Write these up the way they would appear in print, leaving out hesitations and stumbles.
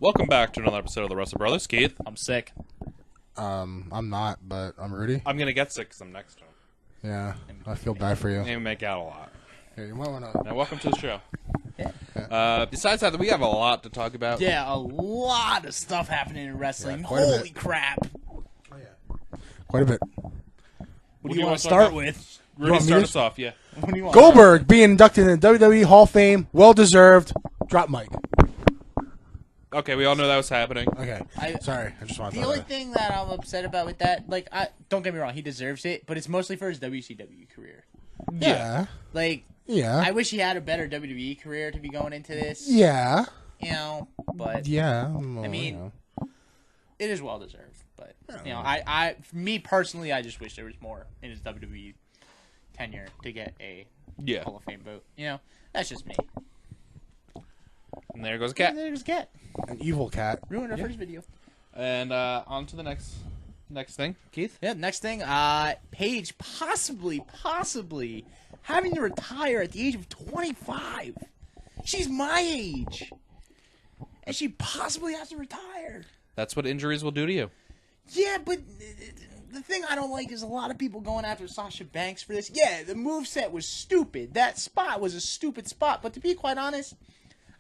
Welcome back to another episode of the Wrestle Brothers. Keith. I'm sick. I'm not, but I'm Rudy. I'm going to get sick because I'm next to him. Yeah, I feel bad for you. And we make out a lot. Here, you might want to... Now, welcome to the show. Besides that, we have a lot to talk about. Yeah, a lot of stuff happening in wrestling. Yeah, quite a Holy bit. crap. Oh, yeah. Quite a bit. What do you want to start with? Rudy, want me start to- us off, yeah. What do you want? Goldberg being inducted in the WWE Hall of Fame. Well-deserved. Drop mic. Okay, we all know that was happening. Okay. Sorry, I just want to The only thing that I'm upset about with that, don't get me wrong, he deserves it, but it's mostly for his WCW career. Yeah. Yeah. I wish he had a better WWE career to be going into this. Yeah. But Yeah. Well, I mean, you know. it is well deserved. But for me personally, I just wish there was more in his WWE tenure to get a Hall of Fame vote. That's just me. And there goes a cat. There goes a cat. An evil cat. Ruined our first video. And on to the next thing. Keith? Yeah, next thing, Paige possibly having to retire at the age of 25. She's my age. And she possibly has to retire. That's what injuries will do to you. Yeah, but the thing I don't like is a lot of people going after Sasha Banks for this. Yeah, the moveset was stupid. That spot was a stupid spot. But to be quite honest,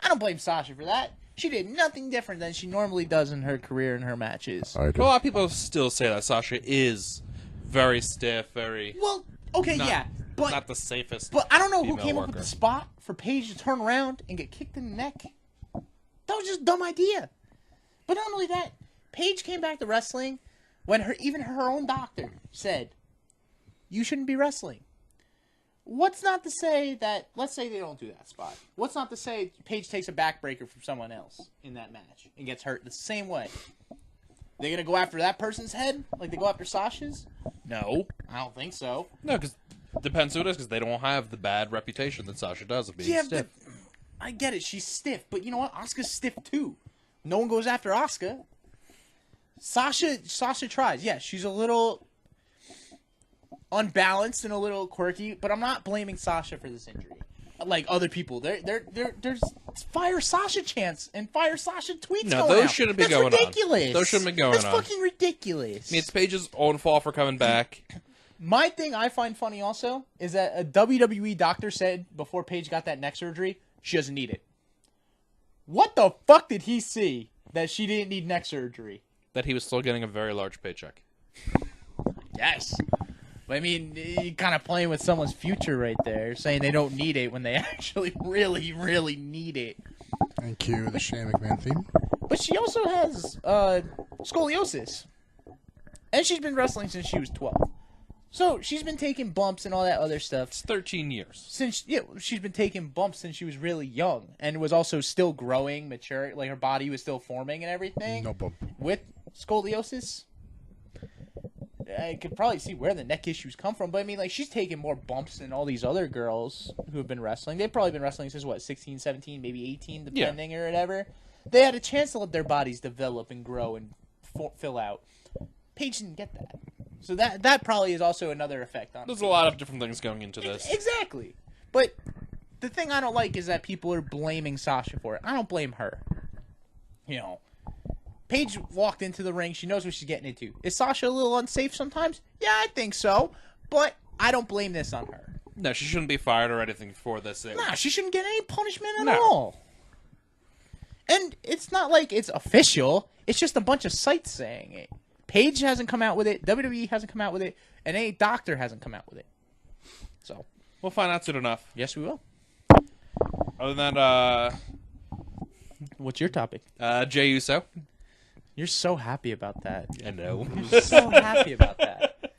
I don't blame Sasha for that. She did nothing different than she normally does in her career and her matches. I A lot of people still say that Sasha is very stiff, very... Well, okay, not, but... Not the safest. But I don't know who female came up worker. with the spot for Paige to turn around and get kicked in the neck. That was just a dumb idea. But not only that, Paige came back to wrestling when even her own doctor said, you shouldn't be wrestling. What's not to say that, let's say they don't do that spot. What's not to say Paige takes a backbreaker from someone else in that match and gets hurt the same way? They gonna go after that person's head like they go after Sasha's? No, I don't think so. No, because depends who it is, because they don't have the bad reputation that Sasha does of being stiff. But I get it, she's stiff, but you know what? Asuka's stiff too. No one goes after Asuka. Sasha tries. Yeah, she's a little unbalanced and a little quirky, but I'm not blaming Sasha for this injury. Like other people, there's fire Sasha chants and fire Sasha tweets. No, going those out. shouldn't be That's going ridiculous. on. Those shouldn't be going That's on. fucking ridiculous. I mean, it's Paige's own fault for coming back. My thing I find funny also is that a WWE doctor said before Paige got that neck surgery, she doesn't need it. What the fuck did he see that she didn't need neck surgery? That he was still getting a very large paycheck. Yes. I mean, you're kind of playing with someone's future right there, saying they don't need it when they actually really, really need it. And cue the Shane McMahon theme. But she also has scoliosis. And she's been wrestling since she was 12. So she's been taking bumps and all that other stuff. It's 13 years. She's been taking bumps since she was really young. And was also still growing, mature. Like her body was still forming and everything. No bump. With scoliosis. I could probably see where the neck issues come from, but I mean, like, she's taking more bumps than all these other girls who have been wrestling. They've probably been wrestling since, 16, 17, maybe 18, depending or whatever. They had a chance to let their bodies develop and grow and fill out. Paige didn't get that. So that probably is also another effect on it. There's a lot of different things going into this. Exactly. But the thing I don't like is that people are blaming Sasha for it. I don't blame her. Paige walked into the ring. She knows what she's getting into. Is Sasha a little unsafe sometimes? Yeah, I think so. But I don't blame this on her. No, she shouldn't be fired or anything for this. Nah, she shouldn't get any punishment at all. And it's not like it's official. It's just a bunch of sites saying it. Paige hasn't come out with it. WWE hasn't come out with it. And any doctor hasn't come out with it. So We'll find out soon enough. yes, we will. Other than that, What's your topic? Jey Uso. You're so happy about that. I know. You're so happy about that.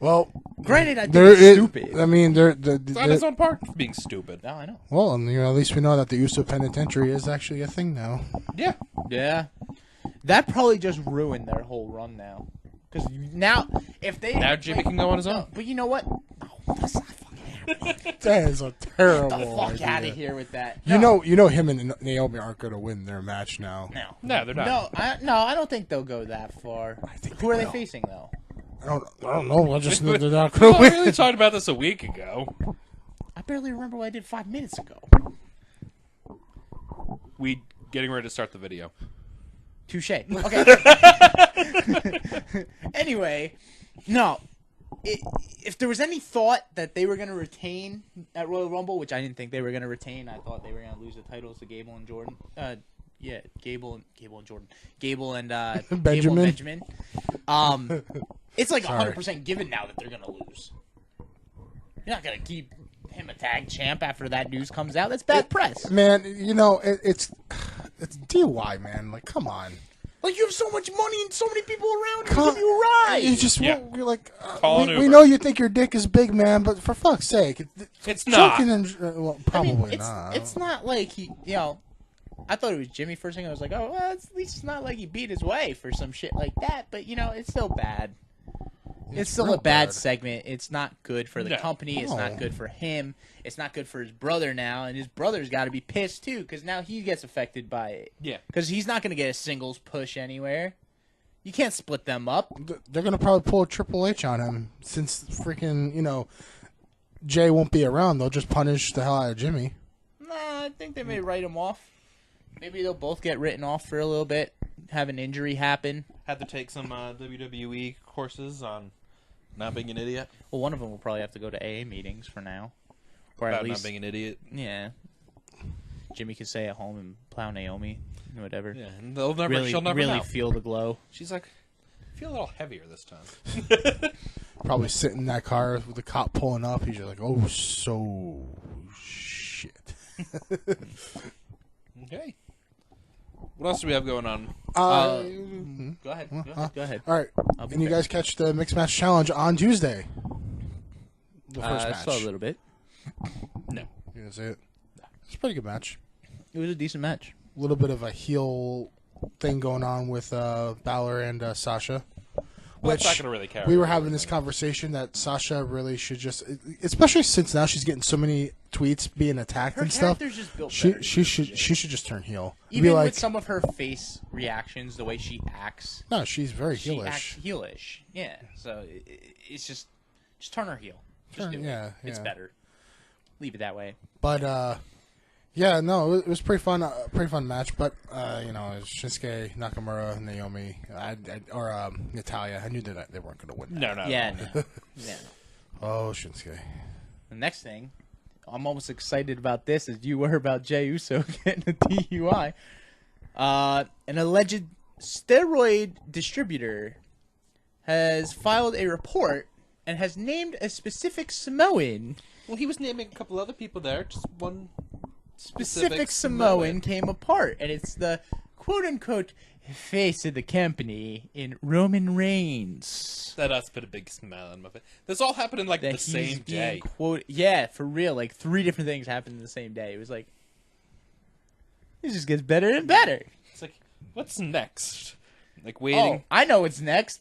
Well, Granted, I think it's stupid. I mean, It's on his own part being stupid. No, I know. well, at least we know that the Uso Penitentiary is actually a thing now. Yeah. Yeah. That probably just ruined their whole run now. Because now, if they... Now Jimmy can go on his own. No, but you know what? No, that's not fucking happening. That is a terrible Get the fuck idea. out of here with that. You know him and Naomi aren't going to win their match now. No, they're not. I don't think they'll go that far. Who are they facing, though? I don't know. I just know they're not We going to win. really talked about this a week ago. I barely remember what I did 5 minutes ago. We Getting ready to start the video. Touche. Okay. Anyway, no. If there was any thought that they were going to retain at Royal Rumble, which I didn't think they were going to retain, I thought they were going to lose the titles to Gable and Jordan. Gable and Jordan. Gable and Benjamin. It's like 100% given now that they're going to lose. You're not going to keep him a tag champ after that news comes out. That's bad press. Man, it's DIY, man. Like, come on. Like, you have so much money and so many people around to give you a ride. You just, you're like, Call an we Uber. know you think your dick is big, man, but for fuck's sake. It's not. Well, probably it's, not. It's not like he, I thought it was Jimmy first thing. I was like, oh, well, at least it's not like he beat his wife or some shit like that. But, it's still bad. It's still real a bad bad. segment. It's not good for the company. It's not good for him. It's not good for his brother now. And his brother's got to be pissed, too, because now he gets affected by it. Yeah. Because he's not going to get a singles push anywhere. You can't split them up. They're going to probably pull a Triple H on him since freaking, Jay won't be around. They'll just punish the hell out of Jimmy. Nah, I think they may write him off. Maybe they'll both get written off for a little bit, have an injury happen. Had to take some WWE courses on not being an idiot. Well, one of them will probably have to go to AA meetings for now. Or About at least, not being an idiot. yeah. Jimmy can stay at home and plow Naomi, whatever. Yeah, and she'll never Really know. feel the glow. She's like, I feel a little heavier this time. Probably sitting in that car with the cop pulling up. He's just like, oh, so shit. Okay. What else do we have going on? Go ahead. Go ahead. All right. I'll be And you fair. guys catch the Mixed Match Challenge on Tuesday. The first I match. saw a little bit. No. You gonna see it? It's a pretty good match. It was a decent match. A little bit of a heel thing going on with Balor and Sasha. Well, that's not going to really carry. We were having this conversation that Sasha really should just, especially since now she's getting so many tweets being attacked Her and stuff. character's just built She better. she should just turn heel. Even Be like, with some of her face reactions, the way she acts, no, she's very she heelish. acts heelish. Yeah, so it's just turn her heel. Just do it. yeah, It's yeah. better. Leave it that way. But yeah, no, it was pretty fun match. But it was Shinsuke, Nakamura, Naomi, or Natalia. I knew that they weren't going to win. That. No. Yeah, no. Yeah. Oh, Shinsuke. The next thing, I'm almost excited about this as you were about Jey Uso getting a DUI. An alleged steroid distributor has filed a report and has named a specific Samoan. Well, he was naming a couple other people there. Just one Specific Samoan came apart, and it's the quote-unquote face of the company in Roman Reigns. That us put a big smile on my face. This all happened in like That the he's same being day. Yeah, for real. Like 3 different things happened in the same day. It was like, it just gets better and better. It's like, what's next? Like Oh, waiting. I know what's next.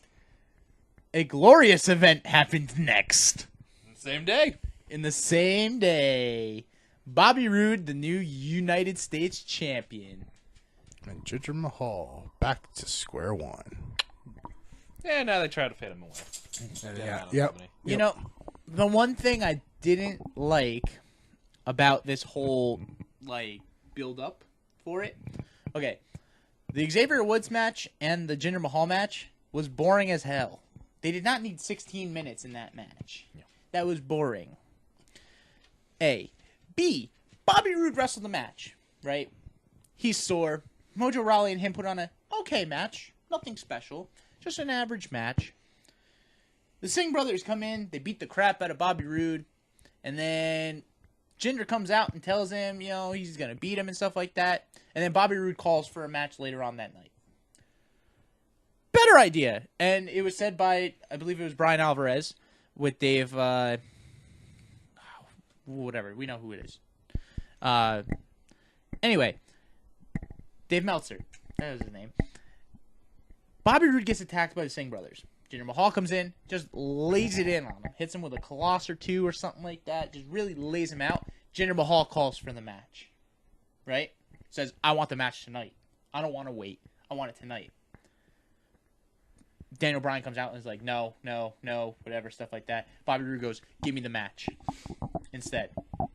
A glorious event happened next. Same day. In the same day. Bobby Roode, the new United States champion. And Jinder Mahal back to square one. Yeah, now they try to fade him away. Yeah. Out Yep. of me. You know, the one thing I didn't like about this whole, build up for it. Okay. The Xavier Woods match and the Jinder Mahal match was boring as hell. They did not need 16 minutes in that match. Yeah. That was boring. A. B. Bobby Roode wrestled the match, right? He's sore. Mojo Rawley and him put on a okay match. Nothing special. Just an average match. The Singh brothers come in. They beat the crap out of Bobby Roode. And then Jinder comes out and tells him, he's going to beat him and stuff like that. And then Bobby Roode calls for a match later on that night. Better idea. And it was said by, I believe it was Brian Alvarez with Dave, whatever. We know who it is. Anyway, Dave Meltzer. That was his name. Bobby Roode gets attacked by the Singh brothers. Jinder Mahal comes in, just lays it in on him. Hits him with a Colossus or 2 or something like that. Just really lays him out. Jinder Mahal calls for the match. Right? Says, I want the match tonight. I don't want to wait. I want it tonight. Daniel Bryan comes out and is like, no, whatever, stuff like that. Bobby Roode goes, give me the match instead.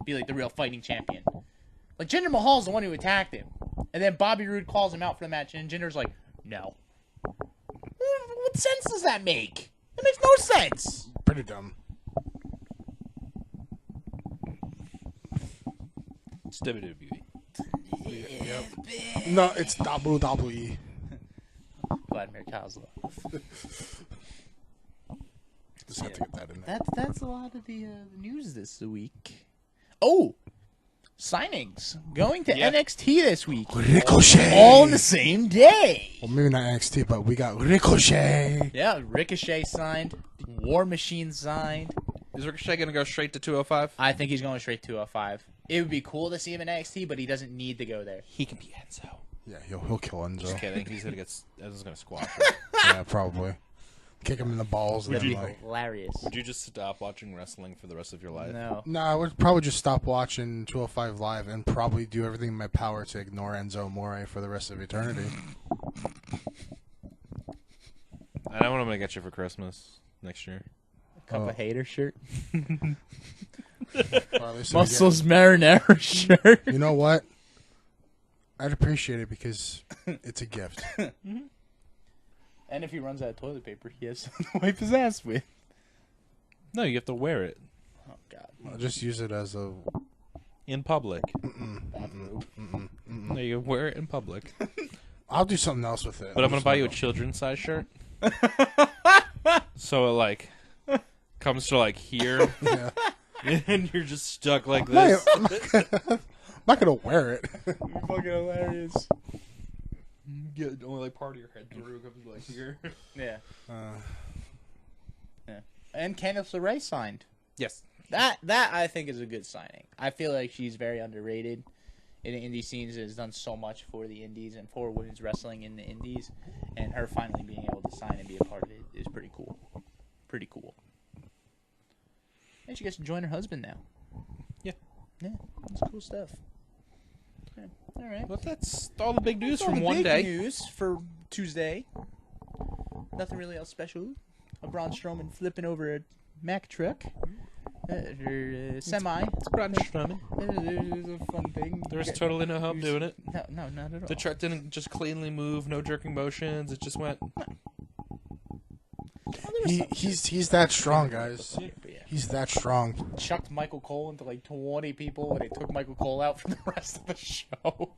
Be like the real fighting champion. Like, Jinder Mahal's the one who attacked him. And then Bobby Roode calls him out for the match, and Jinder's like, no. What sense does that make? It makes no sense. Pretty dumb. It's WWE. Yep. No, it's WWE. Vladimir Kozlov. Just have to get that in there. That's a lot of the news this week. Oh, signings going to NXT this week. Ricochet. All on the same day. Well, maybe not NXT, but we got Ricochet. Yeah, Ricochet signed. War Machine signed. Is Ricochet going to go straight to 205? I think he's going straight to 205. It would be cool to see him in NXT, but he doesn't need to go there. He can be Enzo. Yeah, he'll kill Enzo. Just kidding. He's going to get. Enzo's going to squash him. Yeah, probably. Kick him in the balls. That'd be like... hilarious. Would you just stop watching wrestling for the rest of your life? No. No, I would probably just stop watching 205 Live and probably do everything in my power to ignore Enzo Amore for the rest of eternity. I know what I'm going to get you for Christmas next year. Cup of Hater shirt. Well, at least Muscles Marinara shirt. You know what? I'd appreciate it because it's a gift. And if he runs out of toilet paper, he has something to wipe his ass with. No, you have to wear it. Oh, God. I'll just use it as a... In public. No, you wear it in public. I'll do something else with it. But I'm going to buy you a children's size shirt. So it, like, comes to, like, here. Yeah. And you're just stuck like No, this. I'm not gonna wear it. You're fucking hilarious. Yeah, only like part of your head through comes like here. Yeah. Yeah. And Candice LeRae signed. Yes. That I think is a good signing. I feel like she's very underrated in the indie scenes. Has done so much for the indies and for women's wrestling in the indies, and her finally being able to sign and be a part of it is pretty cool. Pretty cool. And she gets to join her husband now. Yeah. Yeah, that's cool stuff. Yeah. All right. But that's all the big news All from the one big day. news for Tuesday. Nothing really else special. A Braun Strowman flipping over a Mack truck. Semi. It's Braun Strowman. It was a fun thing. There was totally no help doing it. No, not at all. The truck didn't just cleanly move, no jerking motions. It just went. He's that strong, guys. Yeah. He's that strong. Chucked Michael Cole into like 20 people, and they took Michael Cole out for the rest of the show.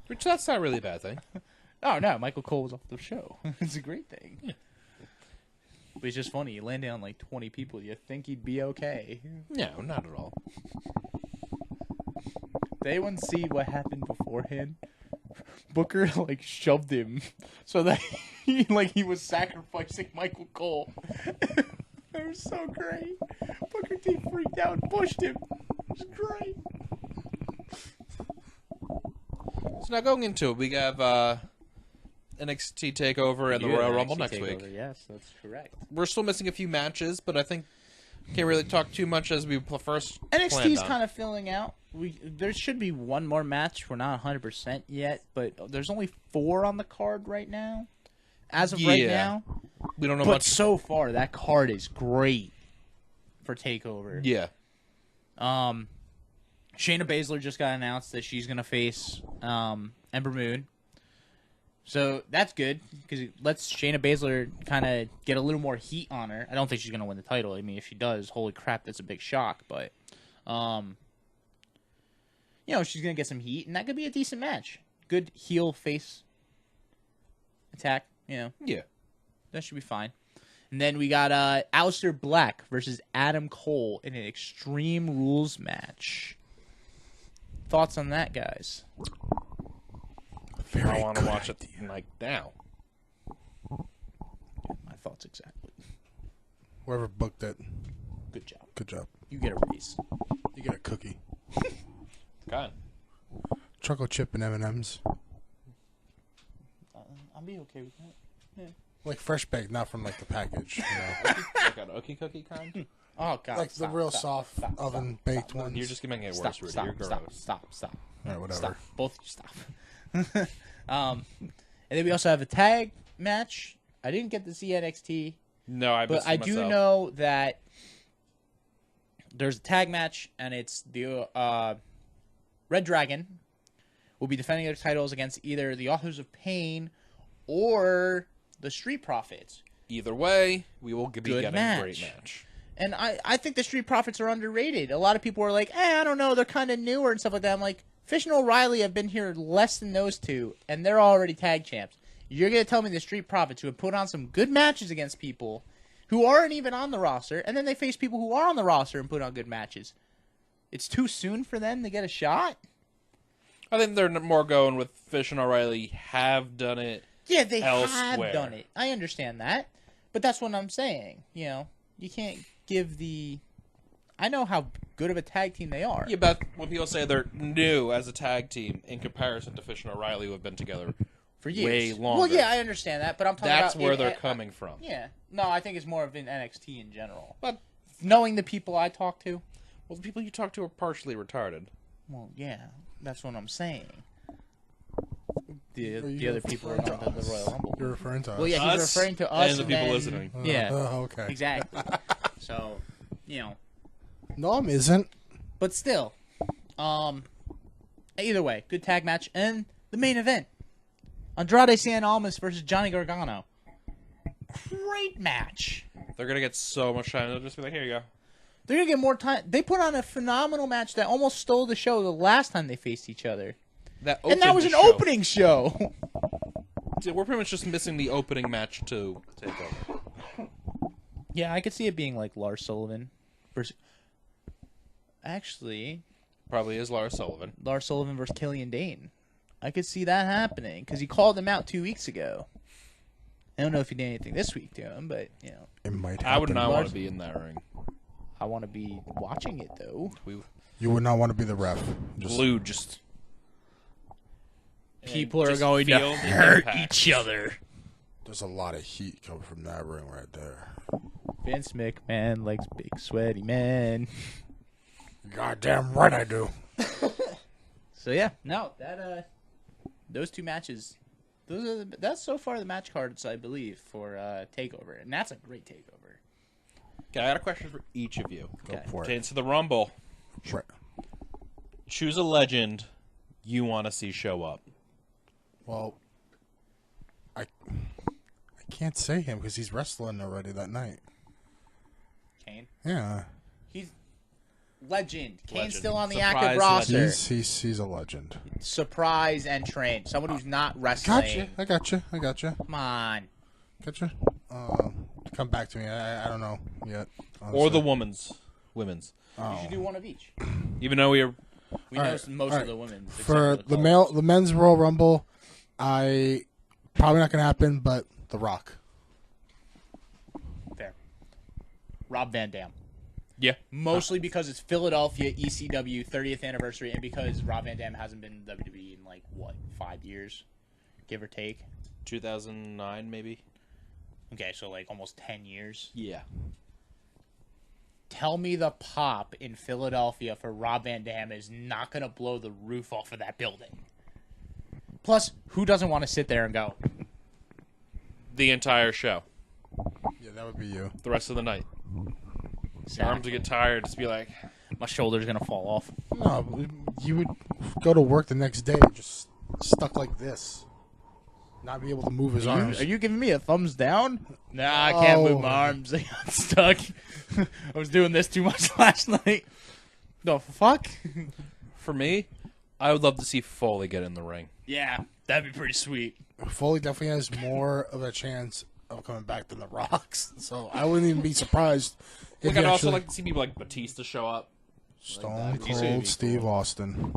Which that's not really a bad thing. Oh, no, Michael Cole was off the show. It's a great thing. Yeah. But it's just funny. You landed on like 20 people. You think he'd be okay. No, not at all. Did anyone see what happened beforehand? Booker like shoved him so that he was sacrificing Michael Cole. It was so great. Booker T freaked out and pushed him. It was great. So now going into it, we have NXT TakeOver and the Royal Rumble next week. Yes, that's correct. We're still missing a few matches, but I think can't really talk too much as we first NXT's kind of filling out. There should be one more match. We're not 100% yet, but there's only 4 on the card right now. As of right now. We don't know but much. So far, that card is great for TakeOver. Yeah. Shayna Baszler just got announced that she's going to face Ember Moon. So that's good because it lets Shayna Baszler kind of get a little more heat on her. I don't think she's going to win the title. I mean, if she does, holy crap, that's a big shock. But, she's going to get some heat, and that could be a decent match. Good heel face attack, Yeah. That should be fine. And then we got Aleister Black versus Adam Cole in an Extreme Rules match. Thoughts on that, guys? I want to watch it like now. My thoughts exactly. Whoever booked it, Good job. good job. You get a raise. You get a cookie, God. chocolate chip, and M&Ms. I'll be okay with that. Yeah. Like fresh baked, not from like the package. You know? Like an Okie cookie kind? Oh God! Like the real soft oven baked ones. You're just making it worse, Rudy. You're gross. Stop. All right, whatever. Stop. Both you stop. And then we also have a tag match. I didn't get to see NXT, No, but I do know that there's a tag match, and it's the Red Dragon will be defending their titles against either the Authors of Pain or the Street Profits. Either way, we will be getting a great match. And I think the Street Profits are underrated. A lot of people are like, I don't know, they're kind of newer and stuff like that. I'm like, Fish and O'Reilly have been here less than those two, and they're already tag champs. You're going to tell me the Street Profits, who have put on some good matches against people who aren't even on the roster, and then they face people who are on the roster and put on good matches. It's too soon for them to get a shot? I think they're more going with Fish and O'Reilly have done it. Yeah, they elsewhere. have done it. I understand that. But that's what I'm saying. You know, you can't give the... I know how good of a tag team they are. Yeah, but when people say they're new as a tag team in comparison to Fish and O'Reilly, who have been together for years. Way longer. Well, yeah, I understand that, but I'm talking That's about... where they're coming from. Yeah. No, I think it's more of an NXT in general. But knowing the people I talk to... Well, the people you talk to are partially retarded. Well, yeah. That's what I'm saying. The other people are on the Royal Rumble. You're referring to us. Well, yeah, he's referring to us. And the people listening. Yeah. Okay. Exactly. So, you know. No, I'm isn't. But still. Either way, good tag match. And the main event. Andrade Cien Almas versus Johnny Gargano. Great match. They're going to get so much time. They'll just be like, here you go. They're going to get more time. They put on a phenomenal match that almost stole the show the last time they faced each other. And that was an opening show. We're pretty much just missing the opening match to take over. Yeah, I could see it being like Lars Sullivan versus... Actually... Probably is Lars Sullivan. Lars Sullivan versus Killian Dane. I could see that happening, because he called him out 2 weeks ago. I don't know if he did anything this week to him, but, you know. It might happen. I would not want to be in that ring. I want to be watching it, though. You would not want to be the ref. Blue just... People are going to hurt each other. There's a lot of heat coming from that ring right there. Vince McMahon likes big sweaty men. Goddamn right I do. So yeah, no, those two matches, that's so far the match cards I believe for Takeover, and that's a great Takeover. Okay, I got a question for each of you. Go for it. Pertains to the Rumble. Right. Choose a legend you want to see show up. Well, I can't say him because he's wrestling already that night. Kane? Yeah. He's legend. Kane's Legend. still on the Surprise active roster. He's a legend. Surprise entrant. Someone who's not wrestling. I got you. Come on. Gotcha. Come back to me. I don't know yet. Honestly. Or the women's. Oh. You should do one of each. Even though we know most of the women. For the men's Royal Rumble, probably not going to happen, but The Rock. Fair. Rob Van Dam. Yeah. Mostly because it's Philadelphia ECW 30th anniversary, and because Rob Van Dam hasn't been in WWE in 5 years, give or take. 2009 maybe. Okay, so almost 10 years. Yeah. Tell me the pop in Philadelphia for Rob Van Dam is not going to blow the roof off of that building. Plus, who doesn't want to sit there and go? The entire show. Yeah, that would be you. The rest of the night. Exactly. Your arms would get tired. Just be like, my shoulder's going to fall off. No, you would go to work the next day just stuck like this. Not be able to move his arms. Are you giving me a thumbs down? Nah, I can't move my arms. I got stuck. I was doing this too much last night. The fuck? for me, I would love to see Foley get in the ring. Yeah, that'd be pretty sweet. Foley definitely has more of a chance of coming back than the Rocks, so I wouldn't even be surprised. I'd also like to see people like Batista show up. Stone Cold Steve Austin.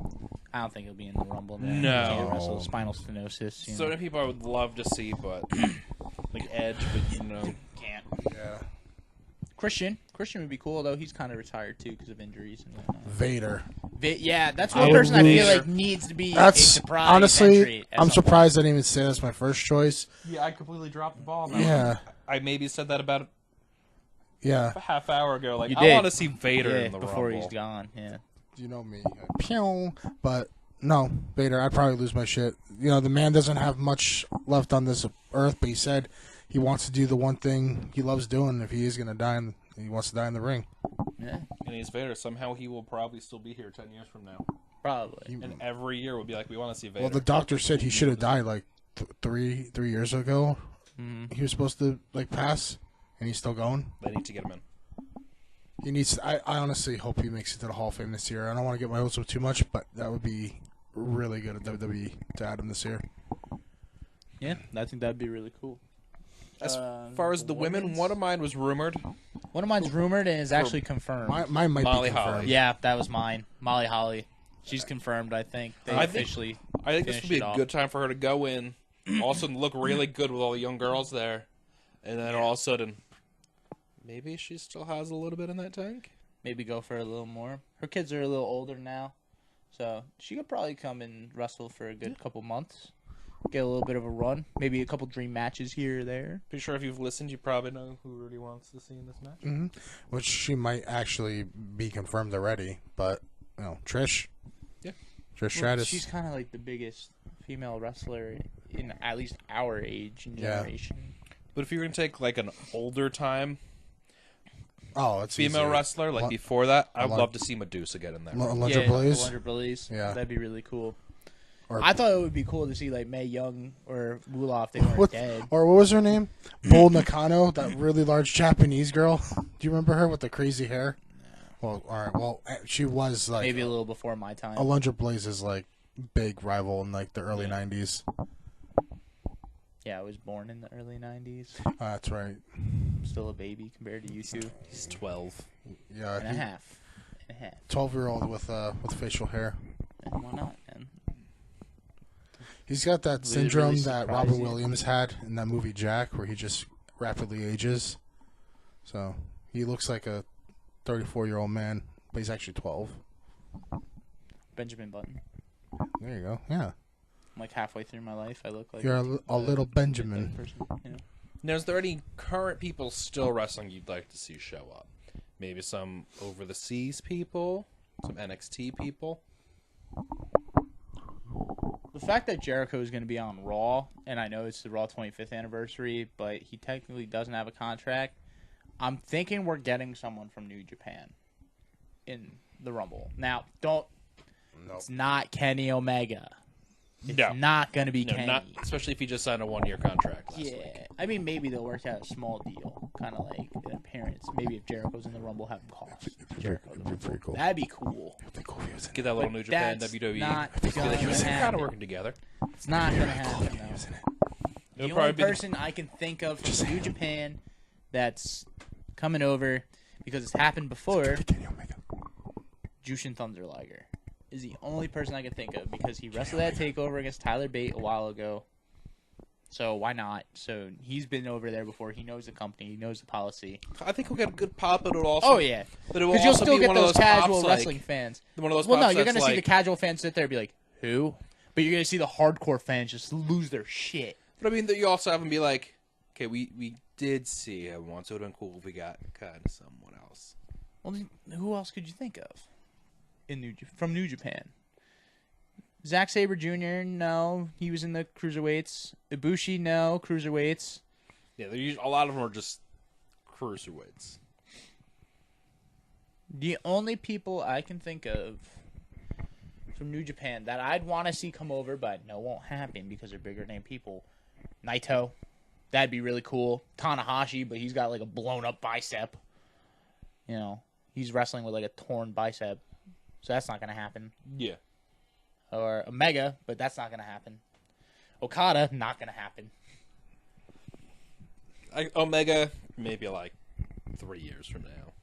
I don't think he'll be in the Rumble. Man. No. He can't wrestle spinal stenosis. So many people I would love to see, but like Edge, but can't. Yeah. Christian would be cool, although he's kind of retired too because of injuries and whatnot. Vader. Yeah, that's one person I feel like needs to be a surprise honestly, entry. I'm surprised I didn't even say that's my first choice. Yeah, I completely dropped the ball. Yeah. I maybe said that about a half hour ago. Like, You I did. want to see Vader in the before Rumble. he's gone. Yeah. You know me. Pew. But no, Vader, I'd probably lose my shit. You know, the man doesn't have much left on this earth, but he said he wants to do the one thing he loves doing. If he is going to die, he wants to die in the ring. Yeah. And he's Vader. Somehow he will probably still be here 10 years from now. Probably. And every year would be like, we want to see Vader. Well, the doctor said he should have died like 3 years ago. Mm-hmm. He was supposed to like pass, and he's still going. They need to get him in. He needs. I honestly hope he makes it to the Hall of Fame this year. I don't want to get my hopes up too much, but that would be really good at WWE to add him this year. Yeah, I think that'd be really cool. As far as the women, one of mine was rumored. One of mine's rumored and is actually confirmed. Mine might Molly be confirmed. Holly. Yeah, that was mine. Molly Holly. She's confirmed, I think. I think this would be a good time for her to go in, also look really good with all the young girls there, and then all of a sudden, maybe she still has a little bit in that tank. Maybe go for a little more. Her kids are a little older now, so she could probably come and wrestle for a good couple months. Get a little bit of a run. Maybe a couple dream matches here or there. Pretty sure if you've listened, you probably know who Rudy wants to see in this match. Mm-hmm. Which she might actually be confirmed already, but Trish. Yeah. Trish Stratus. She's kind of like the biggest female wrestler in at least our age and generation. But if you were going to take like an older time it's female easier. wrestler, like before that, I'd love to see Medusa get in there. Alundra Blaze. Alundra Blaze. Yeah. That'd be really cool. Or, I thought it would be cool to see like Mae Young or Moolah if they weren't dead. Or what was her name? Bull Nakano, that really large Japanese girl. Do you remember her with the crazy hair? Well, all right. Well, she was like maybe a little before my time. Alundra Blaze's like big rival in like the early '90s. Yeah, I was born in the early '90s. That's right. I'm still a baby compared to you two. He's 12. Yeah, And a half. 12-year-old with facial hair. And why not, man? He's got that Really syndrome that surprise Robin you. Williams had in that movie Jack, where he just rapidly ages. So he looks like a 34-year-old man, but he's actually 12. Benjamin Button. There you go. Yeah. I'm like halfway through my life. I look like You're a little Benjamin. person. You know? Now, is there any current people still wrestling you'd like to see show up? Maybe some over the seas people, some NXT people. The fact that Jericho is going to be on Raw, and I know it's the Raw 25th anniversary, but he technically doesn't have a contract. I'm thinking we're getting someone from New Japan in the Rumble. Now, it's not Kenny Omega. It's not going to be Kenny. Not, especially if he just signed a 1-year contract last week. I mean, maybe they'll work out a small deal, kind of like an appearance. Maybe if Jericho's in the Rumble, have him cost Jericho the Rumble. Pretty cool. That'd be cool. Get that little New Japan That's WWE. not I feel like gonna they're kind happen. of working together. It's not going to happen, though. The only person I can think of from New Japan that's coming over, because it's happened before, Jushin Thunder Liger is the only person I can think of, because he wrestled that takeover against Tyler Bate a while ago. So why not? So he's been over there before. He knows the company. He knows the policy. I think he'll get a good pop, but it'll also. Oh yeah, But it will because you'll also still be get one of those those casual pops, wrestling like, fans. One of those Well, no, pops you're that's gonna see the like- casual fans sit there and be like, "Who?" But you're gonna see the hardcore fans just lose their shit. But I mean, you also have them be like, okay, we did see him once. It would have been cool if we got kind of someone else. Well, who else could you think of from New Japan? Zack Sabre Jr., no. He was in the cruiserweights. Ibushi, no. Cruiserweights. Yeah, a lot of them are just cruiserweights. The only people I can think of from New Japan that I'd want to see come over, but no, won't happen because they're bigger name people. Naito. That'd be really cool. Tanahashi, but he's got like a blown up bicep. You know, he's wrestling with like a torn bicep. So that's not going to happen. Yeah. Or Omega, but that's not going to happen. Okada, not going to happen. Omega, maybe like 3 years from now.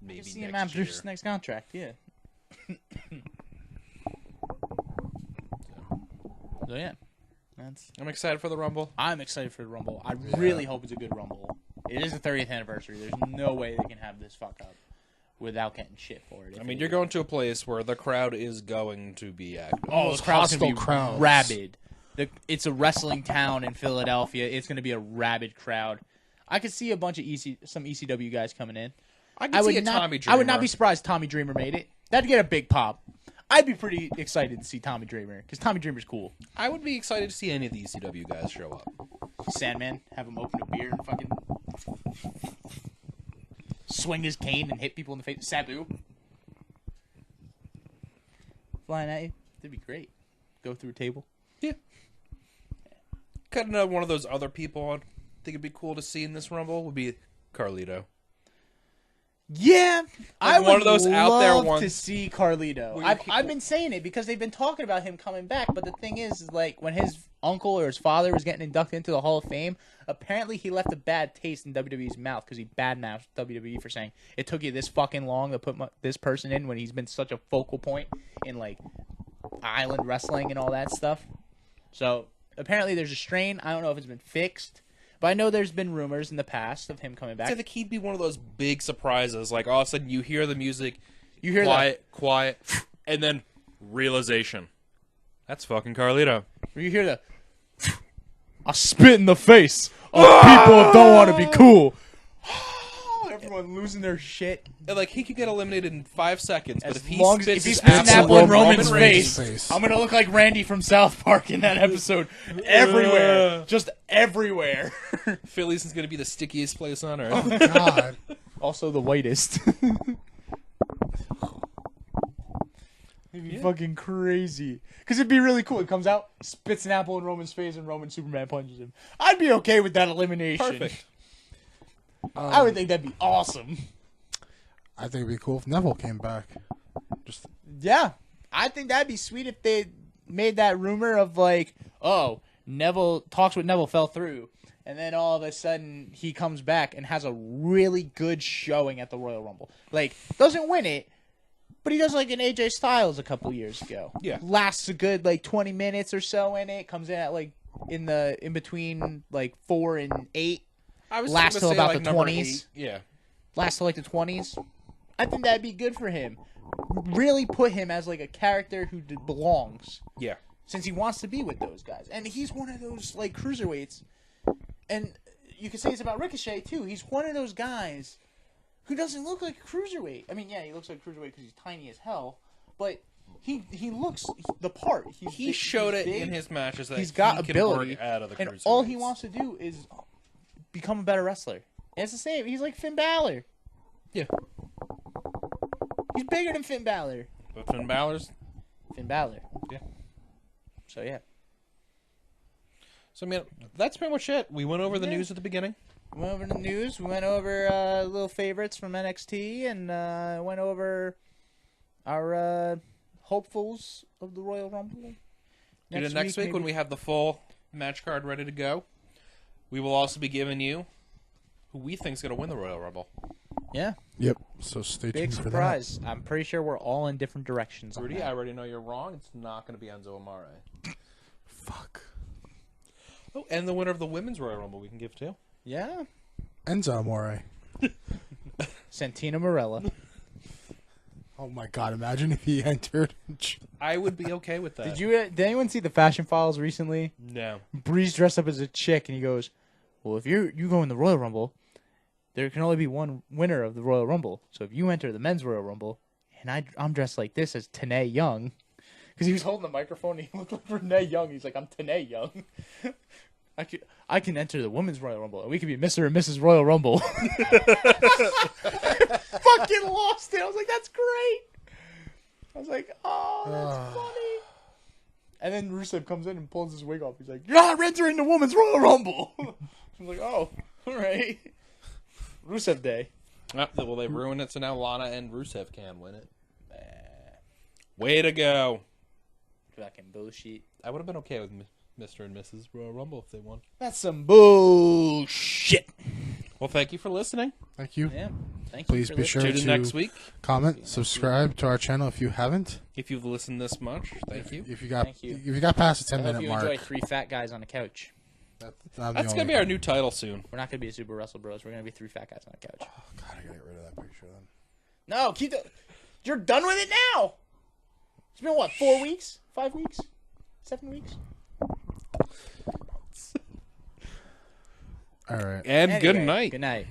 Maybe See him next after year. his next contract, yeah. So yeah, I'm excited for the Rumble. I'm excited for the Rumble. I really hope it's a good Rumble. It is the 30th anniversary. There's no way they can have this fuck up without getting shit for it. I mean, you're going to a place where the crowd is going to be active. Oh, the crowd's hostile going to be crowds. rabid. It's a wrestling town in Philadelphia. It's going to be a rabid crowd. I could see a bunch of some ECW guys coming in. I would see a Tommy Dreamer. I would not be surprised if Tommy Dreamer made it. That'd get a big pop. I'd be pretty excited to see Tommy Dreamer because Tommy Dreamer's cool. I would be excited to see any of the ECW guys show up. Sandman, have him open a beer and fucking swing his cane and hit people in the face. Sabu. flying at you. That'd be great. Go through a table. Yeah. Kind of one of those other people I think it'd be cool to see in this Rumble would be Carlito. Yeah, I would one of those out there love ones to see Carlito. I've been saying it because they've been talking about him coming back, but the thing is like when his uncle or his father was getting inducted into the Hall of Fame, apparently he left a bad taste in WWE's mouth because he badmouthed WWE for saying it took you this fucking long to put this person in when he's been such a focal point in like island wrestling and all that stuff. So apparently there's a strain. I don't know if it's been fixed. But I know there's been rumors in the past of him coming back. I think he'd be one of those big surprises. Like, all of a sudden, you hear the music, you hear quiet, and then realization. That's fucking Carlito. Or you hear the, I spit in the face of people who don't want to be cool. Everyone losing their shit. And, like, he could get eliminated in 5 seconds, but if he spits his an apple in Roman's Reigns' face, I'm going to look like Randy from South Park in that episode. Everywhere. Just everywhere. Philly's is going to be the stickiest place on earth. Oh, God. Also the whitest. It'd be fucking crazy. Because it'd be really cool. He comes out, spits an apple in Roman's face, and Roman Superman punches him. I'd be okay with that elimination. Perfect. I would think that'd be awesome. I think it'd be cool if Neville came back. Yeah. I think that'd be sweet if they made that rumor of like, oh, Neville talks with Neville fell through. And then all of a sudden he comes back and has a really good showing at the Royal Rumble. Like, doesn't win it, but he does like an AJ Styles a couple years ago. Yeah. Lasts a good like 20 minutes or so in it. Comes in at like in between like 4 and 8. I was Lasts till say, about like, the number 20s. 8. Yeah. Lasts till like the 20s. I think that'd be good for him. Really put him as like a character who belongs. Yeah. Since he wants to be with those guys. And he's one of those like cruiserweights. And you could say it's about Ricochet too. He's one of those guys who doesn't look like a cruiserweight. I mean, yeah, he looks like a cruiserweight because he's tiny as hell. But he looks the part. He showed it in his matches that he's got he ability. Can work out of the and cruiserweights. all he wants to do is become a better wrestler. And it's the same. He's like Finn Balor. Yeah. He's bigger than Finn Balor. But Finn Balor's... Finn Balor. Yeah. So, yeah. So, I mean, that's pretty much it. We went over the news at the beginning. We went over the news. We went over little favorites from NXT. And went over our hopefuls of the Royal Rumble. Next week when we have the full match card ready to go, we will also be giving you who we think is going to win the Royal Rumble. Yeah. Yep. So stay Big tuned for surprise. I'm pretty sure we're all in different directions. Rudy, I already know you're wrong. It's not going to be Enzo Amare. that. Fuck. Oh, and the winner of the Women's Royal Rumble we can give too. Yeah. Enzo Amore. Santina Morella. Oh my God! Imagine if he entered. I would be okay with that. Did anyone see the Fashion Files recently? No. Breeze dressed up as a chick, and he goes, "Well, if you go in the Royal Rumble, there can only be one winner of the Royal Rumble. So if you enter the Men's Royal Rumble, and I'm dressed like this as Tenay Young, because he was holding the microphone, and he looked like Renee Young. He's like, I'm Tenay Young. I can enter the Women's Royal Rumble, and we can be Mr. and Mrs. Royal Rumble." Fucking lost it. I was like, that's great. I was like, oh, that's funny. And then Rusev comes in and pulls his wig off. He's like, you're not entering the Women's Royal Rumble. I'm like, oh, all right. Rusev Day. Well, they've ruined it, so now Lana and Rusev can win it. Way to go. Fucking bullshit. I would have been okay with Mr. and Mrs. Royal Rumble if they won. That's some bullshit. Well, thank you for listening. Thank you. Yeah. Thank Please you. be sure Tune in to next week. comment, subscribe to our channel if you haven't. If you've listened this much, thank you. If you got Thank you. if you got past the I hope 10-minute you mark, enjoy 3 fat guys on a couch. That's going to be our new title soon. We're not going to be a Super Wrestle Bros. We're going to be 3 fat guys on a couch. Oh, God, I gotta get rid of that picture then. No, keep the. You're done with it now. It's been what? 4 weeks? 5 weeks? 7 weeks? All right. And Anyway, good night. Good night.